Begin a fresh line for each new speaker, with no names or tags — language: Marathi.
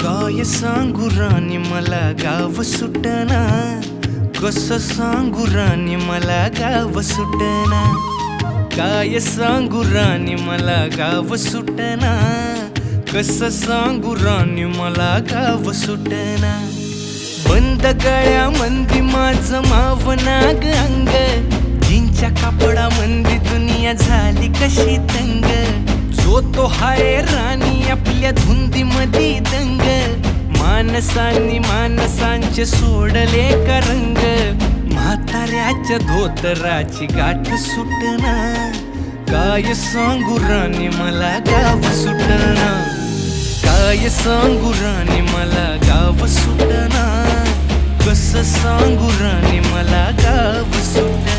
काय सांगू राणी मला गाव सुटना, कसं सांगू राणी मला गाव सुटना. काय सांगू राणी मला गाव सुटना, कसं सांगू राणी मला गाव सुटना. बंद गळ्यामंदी माझं मावनाग अंग, जीनच्या कापडामंदी दुनिया झाली कशी तंग. जो तो हाय राणी आपल्या धुंदीमधी दंग, माणसांनी माणसांचे सोडले का रंग. म्हाताऱ्याच्या धोतराची गाठ सुटना, काय सांगू राणी मला गाव सुटना. काय सांगू राणी मला गाव सुटना, कसं सांगू राणी मला गाव सुटना.